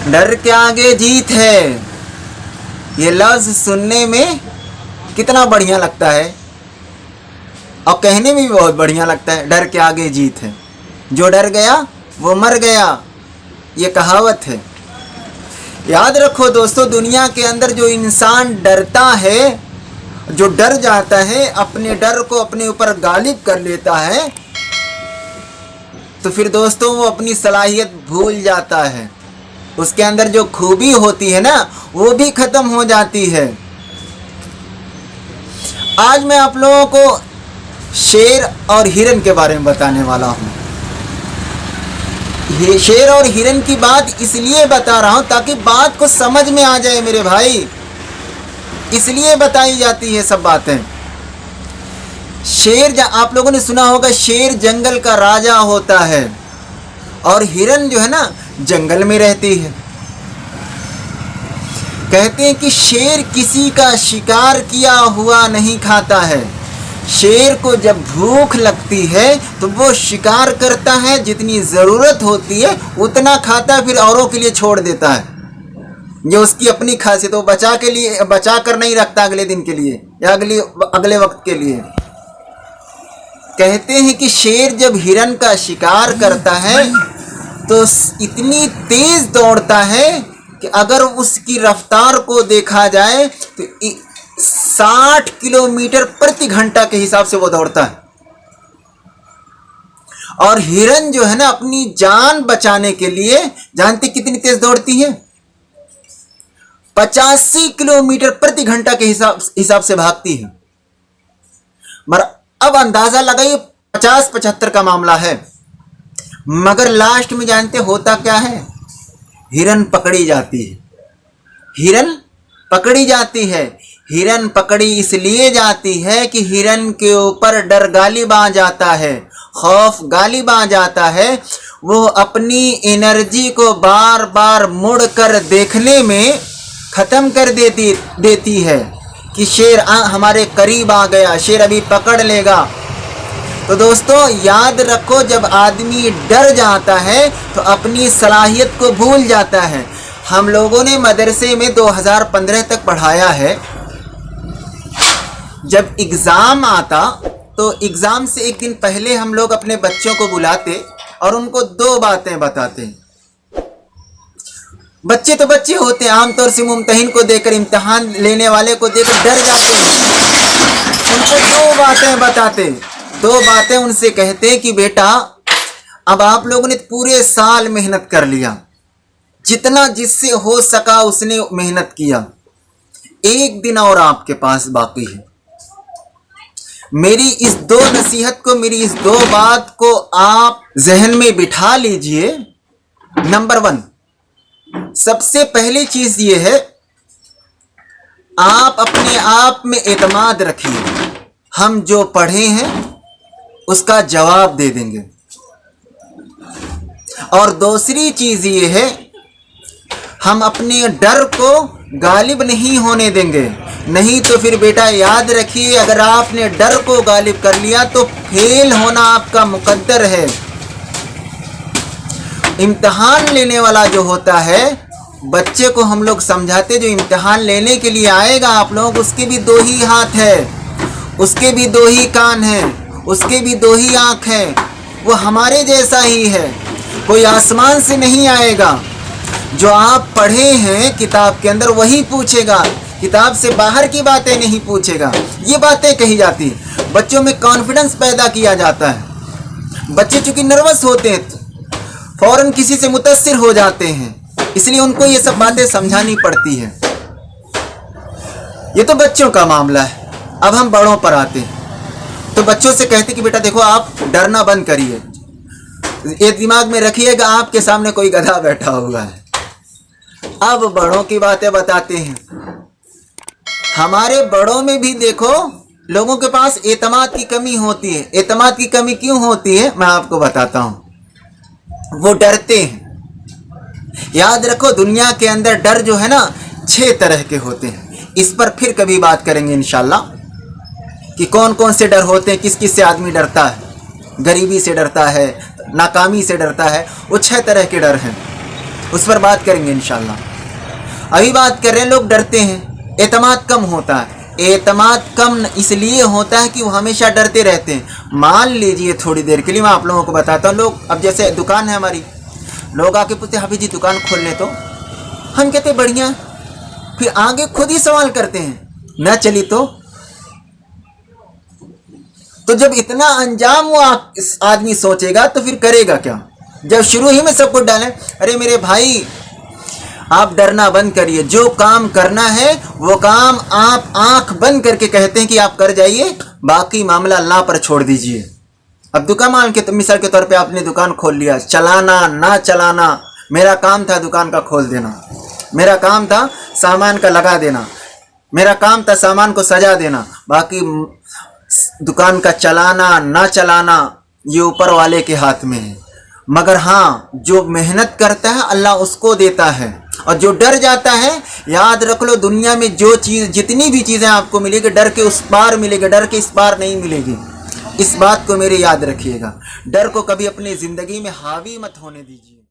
डर के आगे जीत है, ये लफ्ज़ सुनने में कितना बढ़िया लगता है और कहने में भी बहुत बढ़िया लगता है। डर के आगे जीत है, जो डर गया वो मर गया, ये कहावत है। याद रखो दोस्तों, दुनिया के अंदर जो इंसान डरता है, जो डर जाता है, अपने डर को अपने ऊपर गालिब कर लेता है, तो फिर दोस्तों वो अपनी सलाहियत भूल जाता है। उसके अंदर जो खूबी होती है ना, वो भी खत्म हो जाती है। आज मैं आप लोगों को शेर और हिरन के बारे में बताने वाला हूँ। ये शेर और हिरन की बात इसलिए बता रहा हूँ ताकि बात को समझ में आ जाए मेरे भाई, इसलिए बताई जाती है सब बातें। शेर, आप लोगों ने सुना होगा, शेर जंगल का राजा होता है और हिरन जो है ना जंगल में रहती है। कहते हैं कि शेर किसी का शिकार किया हुआ नहीं खाता है। शेर को जब भूख लगती है तो वो शिकार करता है, जितनी ज़रूरत होती है उतना खाता, फिर औरों के लिए छोड़ देता है। ये उसकी अपनी खासियत, वो बचा कर नहीं रखता अगले दिन के लिए या अगले वक्त के लिए। कहते हैं कि शेर जब हिरन का शिकार करता है तो इतनी तेज दौड़ता है कि अगर उसकी रफ्तार को देखा जाए तो 60 किलोमीटर प्रति घंटा के हिसाब से वो दौड़ता है। और हिरन जो है ना अपनी जान बचाने के लिए, जानती कितनी तेज दौड़ती है? 85 किलोमीटर प्रति घंटा के हिसाब से भागती है। मगर अब अंदाजा लगाइए, 50-75 का मामला है, मगर लास्ट में जानते होता क्या है? हिरन पकड़ी जाती है। हिरन पकड़ी जाती है। हिरन पकड़ी इसलिए जाती है कि हिरन के ऊपर डर गालिब आ जाता है, खौफ गालिब आ जाता है। वो अपनी एनर्जी को बार बार मुड़ कर देखने में ख़त्म कर देती है कि शेर हमारे करीब आ गया, शेर अभी पकड़ लेगा। तो दोस्तों याद रखो, जब आदमी डर जाता है तो अपनी सलाहियत को भूल जाता है। हम लोगों ने मदरसे में 2015 तक पढ़ाया है। जब एग्ज़ाम आता तो एग्ज़ाम से एक दिन पहले हम लोग अपने बच्चों को बुलाते और उनको 2 बातें बताते। बच्चे तो बच्चे होते हैं, आमतौर से मुम्तहिन को देखकर, इम्तिहान लेने वाले को देखकर डर जाते हैं। उनको 2 बातें बताते, 2 बातें उनसे कहते कि बेटा अब आप लोगों ने पूरे साल मेहनत कर लिया, जितना जिससे हो सका उसने मेहनत किया, एक दिन और आपके पास बाकी है। मेरी इस 2 नसीहत को, मेरी इस 2 बात को आप जहन में बिठा लीजिए। नंबर 1, सबसे पहली चीज ये है, आप अपने आप में एतमाद रखिए। हम जो पढ़े हैं उसका जवाब दे देंगे। और दूसरी चीज ये है, हम अपने डर को गालिब नहीं होने देंगे। नहीं तो फिर बेटा याद रखिए, अगर आपने डर को गालिब कर लिया तो फेल होना आपका मुकद्दर है। इम्तिहान लेने वाला जो होता है, बच्चे को हम लोग समझाते, जो इम्तिहान लेने के लिए आएगा आप लोग, उसके भी 2 ही हाथ है, उसके भी 2 ही कान हैं, उसके भी 2 ही आँख हैं। वो हमारे जैसा ही है, कोई आसमान से नहीं आएगा। जो आप पढ़े हैं किताब के अंदर वही पूछेगा, किताब से बाहर की बातें नहीं पूछेगा। ये बातें कही जाती हैं, बच्चों में कॉन्फिडेंस पैदा किया जाता है। बच्चे चूँकि नर्वस होते हैं फ़ौरन किसी से मुतासिर हो जाते हैं, इसलिए उनको ये सब बातें समझानी पड़ती है। ये तो बच्चों का मामला है। अब हम बड़ों पर आते हैं तो बच्चों से कहते कि बेटा देखो, आप डरना बंद करिए। ये दिमाग में रखिएगा, आपके सामने कोई गधा बैठा हुआ है। अब बड़ों की बातें बताते हैं। हमारे बड़ों में भी देखो, लोगों के पास एतमाद की कमी होती है। एतमाद की कमी क्यों होती है, मैं आपको बताता हूँ। वो डरते हैं। याद रखो, दुनिया के अंदर डर जो है ना 6 तरह के होते हैं। इस पर फिर कभी बात करेंगे इंशाल्लाह कि कौन कौन से डर होते हैं, किस किस से आदमी डरता है। गरीबी से डरता है, नाकामी से डरता है, वो 6 तरह के डर हैं। उस पर बात करेंगे इंशाल्लाह। अभी बात कर रहे हैं, लोग डरते हैं, एतमाद कम होता है। एतमाद कम इसलिए होता है कि वो हमेशा डरते रहते हैं। मान लीजिए थोड़ी देर के लिए मैं आप लोगों को बताता हूँ, लोग अब जैसे दुकान है हमारी, लोग आके पूछते हाफिज जी दुकान खोल लें तो, हम कहते बढ़िया, फिर आगे खुद ही सवाल करते हैं न चली तो जब इतना अंजाम वो आदमी सोचेगा तो फिर करेगा क्या। जब शुरू ही में सब कुछ डालें, अरे मेरे भाई आप डरना बंद करिए, जो काम करना है वो काम आप आंख बंद करके कहते हैं कि आप कर जाइए, बाकी मामला अल्लाह पर छोड़ दीजिए। अब दुकान मान के मिसाल के तौर पे आपने दुकान खोल लिया, चलाना ना चलाना मेरा काम था, दुकान का खोल देना मेरा काम था, सामान का लगा देना मेरा काम था, सामान को सजा देना, बाकी दुकान का चलाना ना चलाना ये ऊपर वाले के हाथ में है। मगर हाँ, जो मेहनत करता है अल्लाह उसको देता है, और जो डर जाता है, याद रख लो दुनिया में जो चीज़ जितनी भी चीज़ें आपको मिलेगी, डर के उस पार मिलेगी, डर के इस पार नहीं मिलेगी। इस बात को मेरे याद रखिएगा। डर को कभी अपनी ज़िंदगी में हावी मत होने दीजिए।